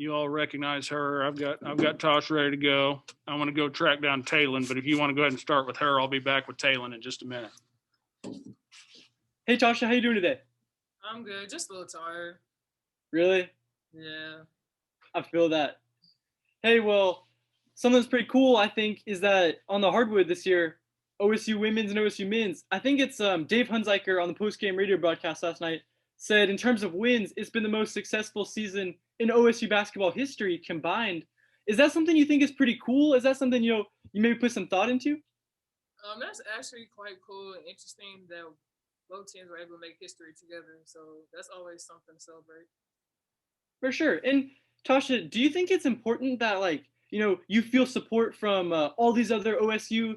you all recognize her. I've got Tasha ready to go. I want to go track down Taylen, but if you want to go ahead and start with her, I'll be back with Taylen in just a minute. Hey Tasha, how you doing today? I'm good, just a little tired. Really? Yeah. I feel that. Hey, well, something that's pretty cool, I think, is that on the hardwood this year, OSU women's and OSU men's, I think it's Dave Hunziker on the post-game radio broadcast last night said in terms of wins, it's been the most successful season in OSU basketball history combined. Is that something you think is pretty cool? Is that something, you maybe put some thought into? That's actually quite cool and interesting that both teams were able to make history together. So that's always something to celebrate. For sure. And Tasha, do you think it's important that you feel support from all these other OSU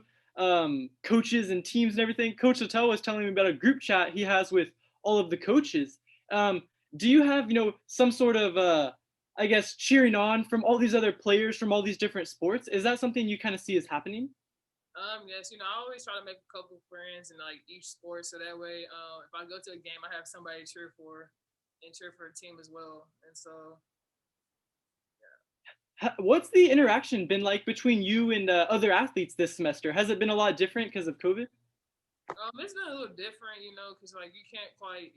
coaches and teams and everything? Coach Littell was telling me about a group chat he has with all of the coaches. Do you have some sort of I guess cheering on from all these other players from all these different sports? Is that something you kind of see as happening? Yes, I always try to make a couple friends in like each sport, so that way, if I go to a game, I have somebody to cheer for and cheer for a team as well. And so, What's the interaction been like between you and other athletes this semester? Has it been a lot different because of COVID? it's been a little different, because like you can't quite,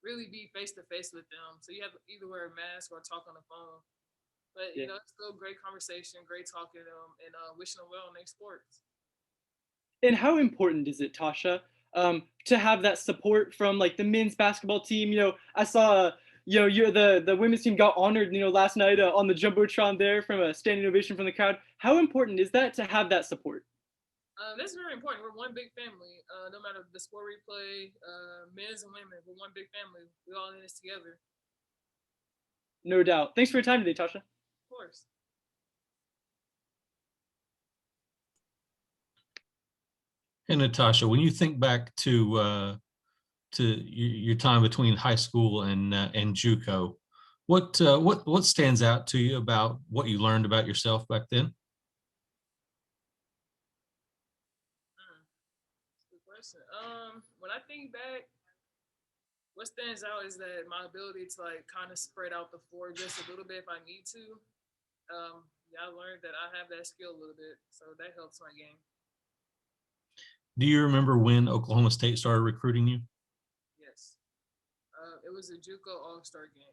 really be face to face with them. So you have to either wear a mask or talk on the phone. But it's still great conversation, great talking to them, and wishing them well in their sports. And how important is it, Tasha, to have that support from like the men's basketball team? I saw, you're the women's team got honored, last night on the jumbotron there from a standing ovation from the crowd. How important is that to have that support? That's very important. We're one big family. No matter the sport we play, men's and women, we're one big family. We all in this together. No doubt. Thanks for your time today, Tasha. Of course. And Natasha, when you think back to your time between high school and JUCO, what stands out to you about what you learned about yourself back then? That's a good question. When I think back, what stands out is that my ability to like kind of spread out the floor just a little bit if I need to. I learned that I have that skill a little bit, so that helps my game. Do you remember when Oklahoma State started recruiting you? Yes. It was a JUCO All-Star game.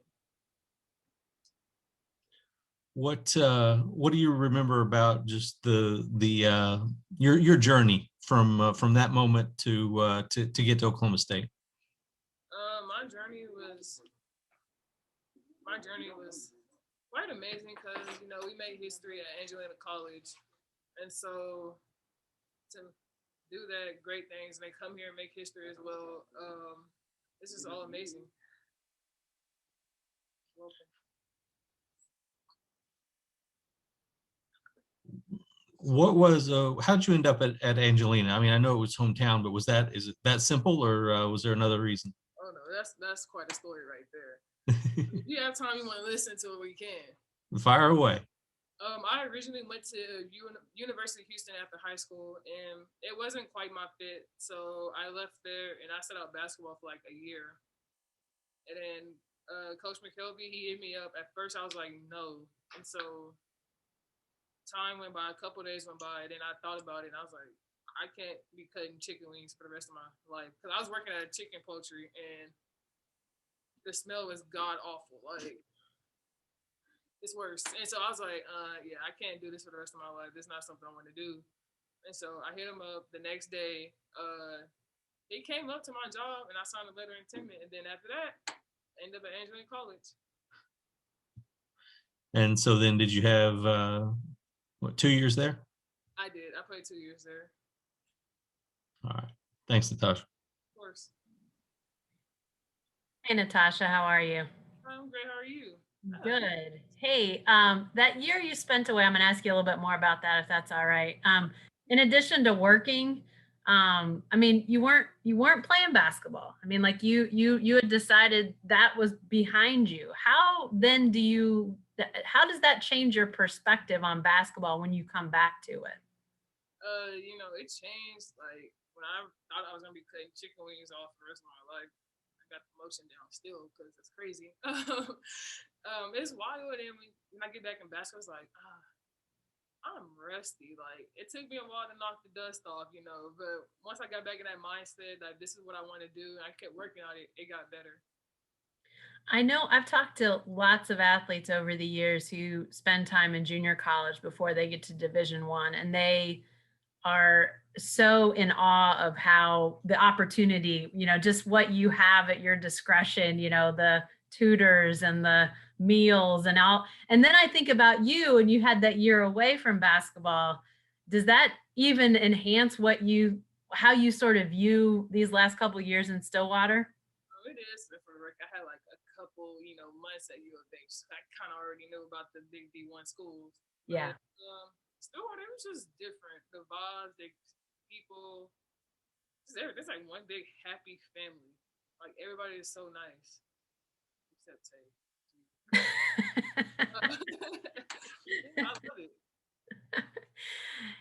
What do you remember about just your journey from that moment to get to Oklahoma State? My journey was quite amazing because we made history at Angelina College, and so to do that, great things, and they come here and make history as well. This is all amazing. Welcome. What was how'd you end up at Angelina? I mean, I know it was hometown, but is it that simple, or was there another reason? Oh no, that's quite a story right there. If you have time, you want to listen to it, we can. Fire away. I originally went to University of Houston after high school, and it wasn't quite my fit. So I left there, and I set out basketball for like a year. And then Coach McKelvey, he hit me up. At first, I was like, no. And so time went by, a couple of days went by, and then I thought about it, and I was like, I can't be cutting chicken wings for the rest of my life. Because I was working at a chicken poultry, and the smell was god awful. Like, it's worse. And so I was like, yeah, I can't do this for the rest of my life. This is not something I want to do. And so I hit him up the next day. He came up to my job, and I signed a letter of intent. And then after that, I ended up at Angelina College. And so then did you have, 2 years there? I did. I played 2 years there. All right. Thanks, Natasha. Of course. Hey, Natasha, how are you? I'm great. How are you? Good. Hey, that year you spent away, I'm going to ask you a little bit more about that, if that's all right. In addition to working, I mean, you weren't playing basketball. I mean, like you had decided that was behind you. How does that change your perspective on basketball when you come back to it? It changed. Like when I thought I was gonna be cutting chicken wings off the rest of my life, I got the emotion down still because it's crazy. It's wild, and when I get back in basketball, it's like, I'm rusty. Like, it took me a while to knock the dust off, but once I got back in that mindset, like, this is what I want to do, and I kept working on it, it got better. I know I've talked to lots of athletes over the years who spend time in junior college before they get to Division I, and they are so in awe of how the opportunity, just what you have at your discretion, the tutors and the meals and all. And then I think about you, and you had that year away from basketball. Does that even enhance how you sort of view these last couple of years in Stillwater? Oh, it is different. I had like a couple, months at U of H. I kind of already knew about the big D1 schools. Yeah. Stillwater, it was just different. The vibes, the people, there's like one big happy family. Like, everybody is so nice, except Tay. I love it.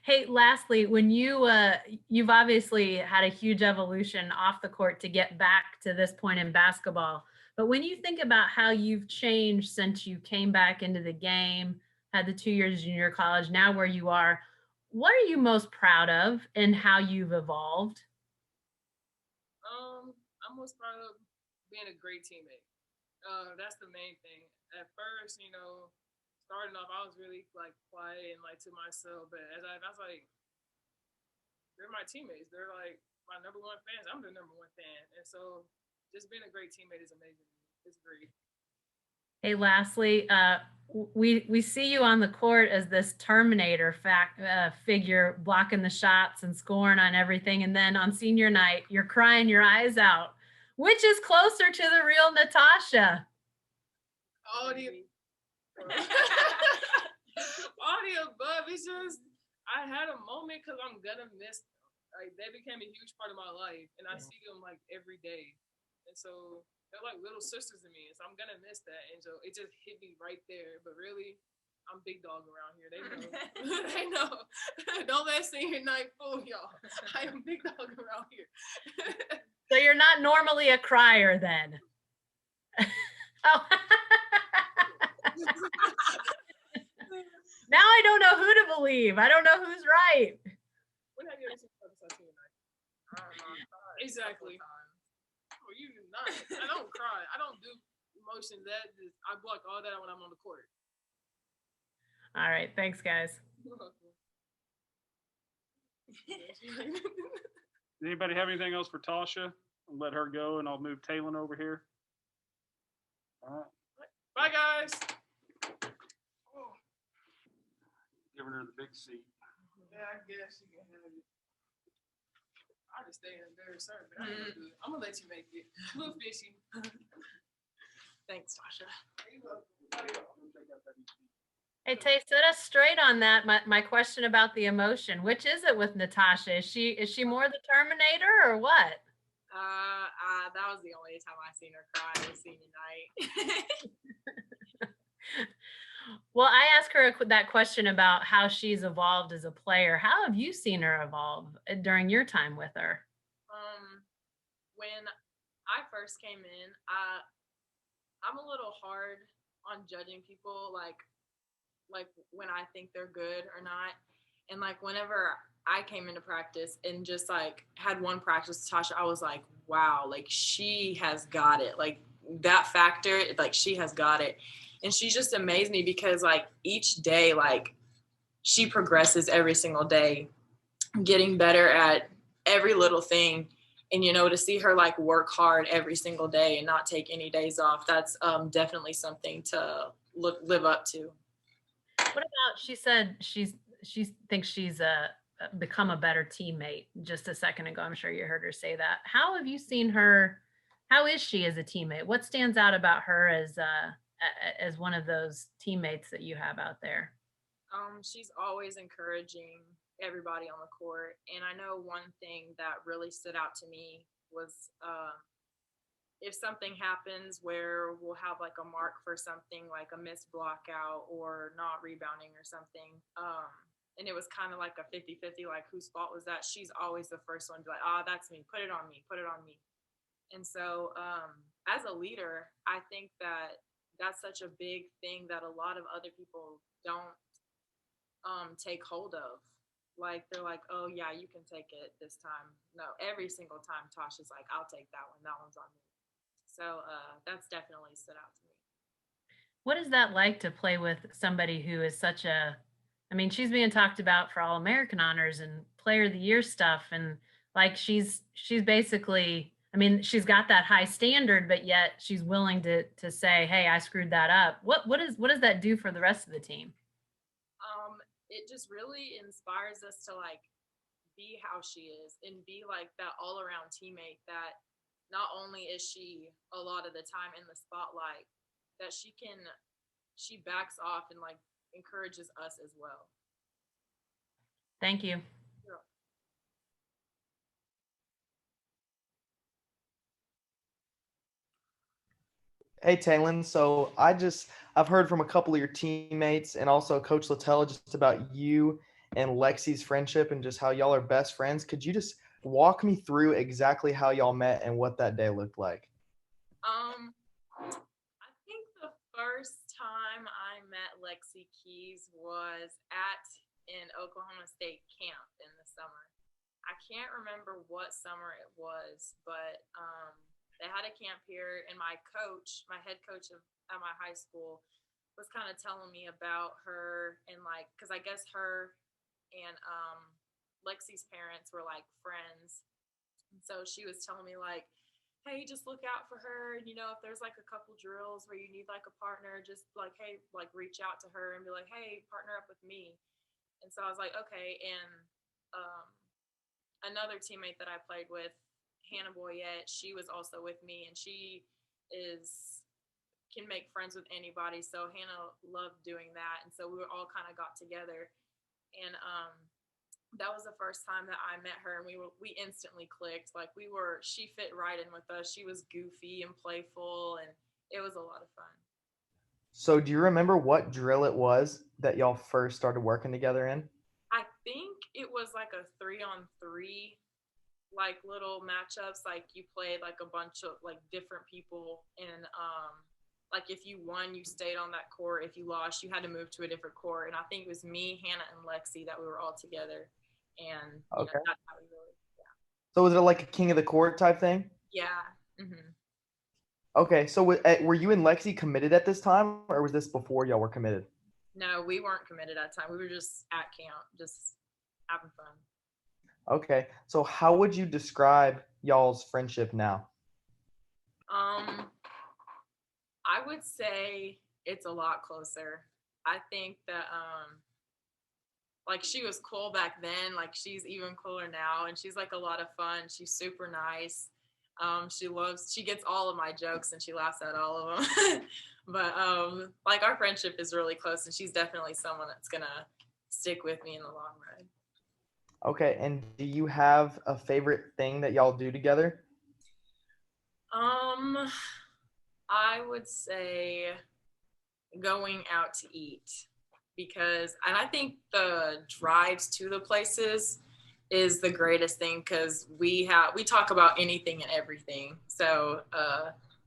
Hey, lastly, when you've obviously had a huge evolution off the court to get back to this point in basketball, but when you think about how you've changed since you came back into the game, had the 2 years of junior college, now where you are, what are you most proud of and how you've evolved? I'm most proud of being a great teammate. That's the main thing. At first, starting off, I was really like quiet and like to myself. But as I was like, they're my teammates. They're like my number one fans. I'm their number one fan, and so just being a great teammate is amazing. It's great. Hey, lastly, we see you on the court as this Terminator figure, blocking the shots and scoring on everything, and then on senior night, you're crying your eyes out. Which is closer to the real Natasha? All the above. It's just I had a moment because I'm gonna miss them. Like, they became a huge part of my life, and I see them like every day, and so they're like little sisters to me, and so I'm gonna miss that. And so it just hit me right there. But really, I'm big dog around here. They know. They know. Don't let senior night fool y'all. I am big dog around here. So you're not normally a crier then. Oh. Now I don't know who to believe. I don't know who's right. When have you ever seen senior night? Exactly. Oh, you do not. I don't cry. I don't do emotions. I block all that when I'm on the court. All right. Thanks, guys. Does anybody have anything else for Tasha? I'll let her go, and I'll move Taylen over here. All right. Bye, guys. Giving her the big seat. Yeah, I guess you can have it. I just stay in there, sir. But I'm gonna let you make it. A little fishy. Thanks, Tasha. Hey, Tay, set us straight on that. My question about the emotion. Which is it with Natasha? Is she more the Terminator or what? That was the only time I seen her cry was senior night. Well, I asked her that question about how she's evolved as a player. How have you seen her evolve during your time with her? When I first came in, I'm a little hard on judging people, like when I think they're good or not. And like whenever I came into practice and just like had one practice, Tasha, I was like, wow, like she has got it. Like that factor, like she has got it. And she just amazed me because like each day, like she progresses every single day, getting better at every little thing. And, to see her like work hard every single day and not take any days off, that's definitely something to live up to. What about, she said she thinks she's become a better teammate just a second ago. I'm sure you heard her say that. How have you seen her? How is she as a teammate? What stands out about her as one of those teammates that you have out there? She's always encouraging everybody on the court. And I know one thing that really stood out to me was if something happens where we'll have like a mark for something like a missed block out or not rebounding or something. And it was kind of like a 50-50, like whose fault was that? She's always the first one to be like, that's me. Put it on me. Put it on me. And so as a a leader, I think that that's such a big thing that a lot of other people don't take hold of. Like they're like, oh yeah, you can take it this time. No, every single time Tasha's like, I'll take that one. That one's on me. So that's definitely stood out to me. What is that like to play with somebody who is such a, I mean, she's being talked about for All American honors and Player of the Year stuff, and like she's basically, I mean, she's got that high standard, but yet she's willing to say, hey, I screwed that up. What does that do for the rest of the team? It just really inspires us to like be how she is and be like that all around teammate that not only is she a lot of the time in the spotlight, that she backs off and like encourages us as well. Thank you. Hey, Taylen. So I've heard from a couple of your teammates and also Coach Littell just about you and Lexi's friendship and just how y'all are best friends. Could you just walk me through exactly how y'all met and what that day looked like? I think the first time I met Lexi Keys was in Oklahoma State camp in the summer. I can't remember what summer it was, but they had a camp here, and my head coach at my high school, was kind of telling me about her, and like, because I guess her and Lexi's parents were like friends, and so she was telling me like, hey, just look out for her, and if there's like a couple drills where you need like a partner, just like, hey, like reach out to her and be like, hey, partner up with me. And so I was like, okay. And another teammate that I played with, Hannah Boyette, she was also with me, and she can make friends with anybody. So Hannah loved doing that, and so we all kind of got together, and that was the first time that I met her, and we instantly clicked. Like she fit right in with us. She was goofy and playful, and it was a lot of fun. So do you remember what drill it was that y'all first started working together in? I think it was like a 3-on-3, like little matchups. Like you played like a bunch of like different people, and like if you won, you stayed on that court. If you lost, you had to move to a different court. And I think it was me, Hannah, and Lexi that we were all together. And okay, that's how we really, yeah. So was it like a king of the court type thing? Yeah. Mm-hmm. Okay, so were you and Lexi committed at this time, or was this before y'all were committed? No, we weren't committed at the time. We were just at camp, just having fun. Okay, so how would you describe y'all's friendship now? I would say it's a lot closer. I think that like she was cool back then, like she's even cooler now, and she's like a lot of fun. She's super nice. She gets all of my jokes and she laughs at all of them. But like our friendship is really close, and she's definitely someone that's gonna stick with me in the long run. Okay, and do you have a favorite thing that y'all do together? I would say going out to eat, and I think the drives to the places is the greatest thing, because we talk about anything and everything. So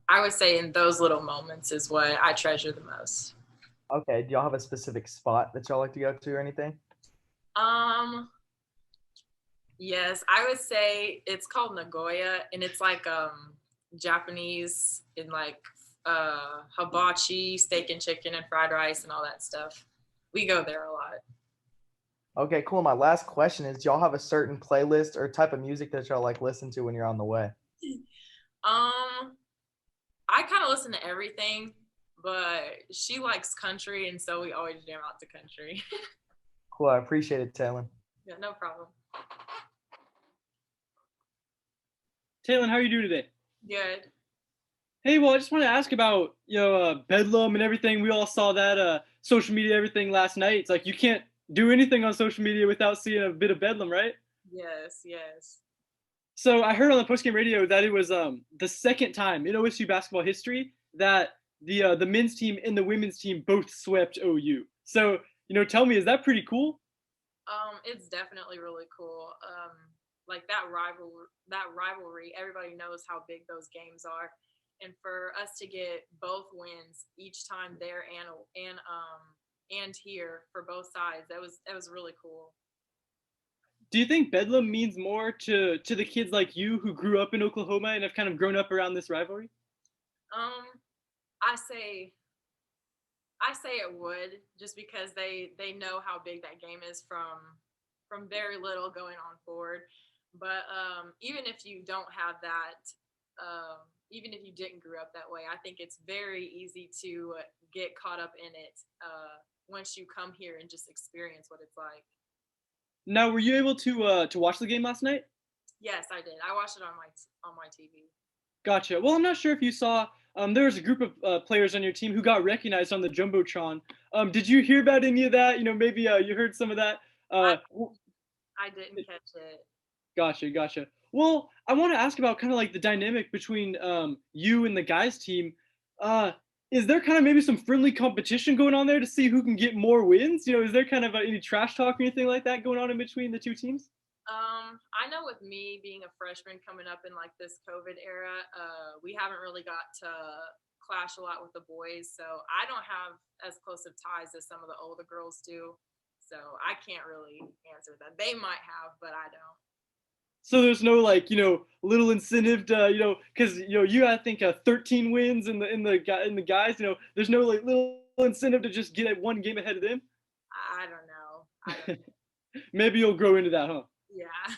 I would say in those little moments is what I treasure the most. Okay, do y'all have a specific spot that y'all like to go to or anything? Yes, I would say it's called Nagoya, and it's like Japanese in like hibachi, steak and chicken, and fried rice and all that stuff. We go there a lot. Okay, cool. My last question is, do y'all have a certain playlist or type of music that y'all like listen to when you're on the way? I kind of listen to everything, but she likes country, and so we always jam out to country. Cool, I appreciate it, Taylen. Yeah, no problem. Taylen, how are you doing today? Good. Hey, well, I just want to ask about Bedlam and everything. We all saw that social media, everything last night. It's like you can't do anything on social media without seeing a bit of Bedlam, right? Yes, yes. So I heard on the postgame radio that it was the second time in OSU basketball history that the men's team and the women's team both swept OU. So tell me, is that pretty cool? It's definitely really cool. Like that rivalry, everybody knows how big those games are. and for us to get both wins each time there and here for both sides, that was really cool. Do you think Bedlam means more to the kids like you who grew up in Oklahoma and have kind of grown up around this rivalry? I say it would, just because they know how big that game is from very little going on forward. But even if you don't have that, even if you didn't grow up that way, I think it's very easy to get caught up in it once you come here and just experience what it's like. Now, were you able to watch the game last night? Yes, I did. I watched it on my TV. Gotcha. Well, I'm not sure if you saw. There was a group of players on your team who got recognized on the jumbotron. Did you hear about any of that? Maybe you heard some of that. I didn't catch it. Gotcha. Well, I want to ask about kind of like the dynamic between you and the guys' team. Is there kind of maybe some friendly competition going on there to see who can get more wins? Is there kind of any trash talk or anything like that going on in between the two teams? I know with me being a freshman coming up in like this COVID era, we haven't really got to clash a lot with the boys. So I don't have as close of ties as some of the older girls do. So I can't really answer that. They might have, but I don't. So there's no like little incentive to because you I think 13 wins in the guys. There's no like little incentive to just get one game ahead of them. I don't know. Maybe you'll grow into that, huh? Yeah.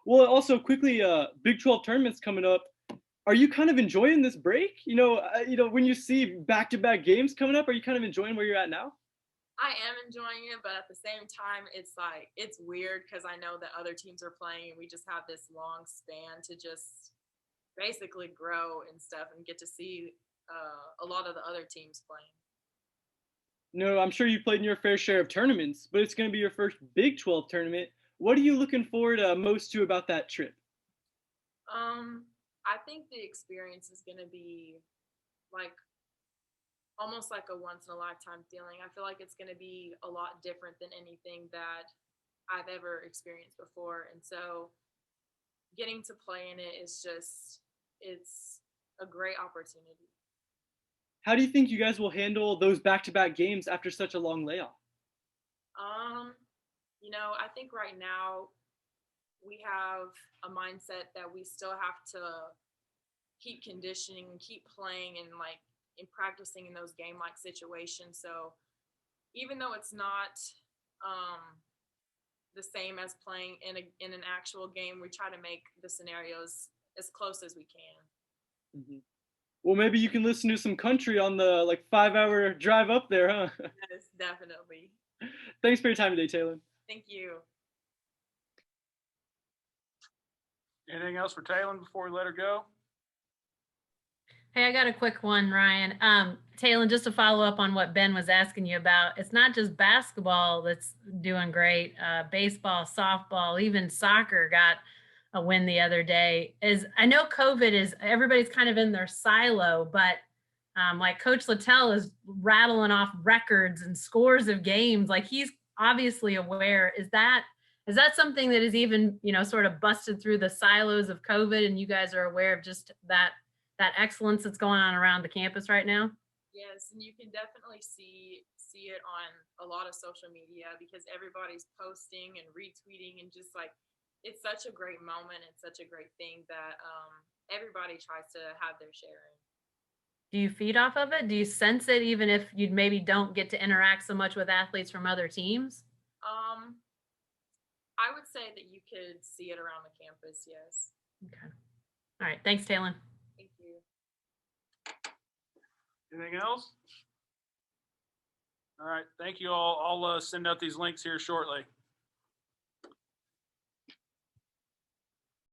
Well, also quickly, Big 12 tournament's coming up. Are you kind of enjoying this break? When you see back-to-back games coming up, are you kind of enjoying where you're at now? I am enjoying it, but at the same time, it's weird because I know that other teams are playing and we just have this long span to just basically grow and stuff and get to see a lot of the other teams playing. No, I'm sure you played in your fair share of tournaments, but it's going to be your first Big 12 tournament. What are you looking forward most to about that trip? I think the experience is going to be like almost like a once in a lifetime feeling. I feel like it's going to be a lot different than anything that I've ever experienced before. And so getting to play in it is it's a great opportunity. How do you think you guys will handle those back-to-back games after such a long layoff? I think right now we have a mindset that we still have to keep conditioning and keep playing and practicing in those game-like situations. So even though it's not the same as playing in an actual game, we try to make the scenarios as close as we can. Mm-hmm. Well, maybe you can listen to some country on the 5-hour drive up there, huh? Yes, definitely. Thanks for your time today, Taylen. Thank you. Anything else for Taylen before we let her go? Hey, I got a quick one, Ryan. Taylen, just to follow up on what Ben was asking you about, it's not just basketball that's doing great. Baseball, softball, even soccer got a win the other day. I know COVID everybody's kind of in their silo, but like Coach Littell is rattling off records and scores of games. Like he's obviously aware. Is that something that is even, sort of busted through the silos of COVID and you guys are aware of just that excellence that's going on around the campus right now? Yes, and you can definitely see it on a lot of social media because everybody's posting and retweeting and just it's such a great moment. It's such a great thing that everybody tries to have their share in. Do you feed off of it? Do you sense it even if you maybe don't get to interact so much with athletes from other teams? I would say that you could see it around the campus, yes. Okay. All right. Thanks, Taylen. Thank you. Anything else? All right. Thank you all. I'll send out these links here shortly.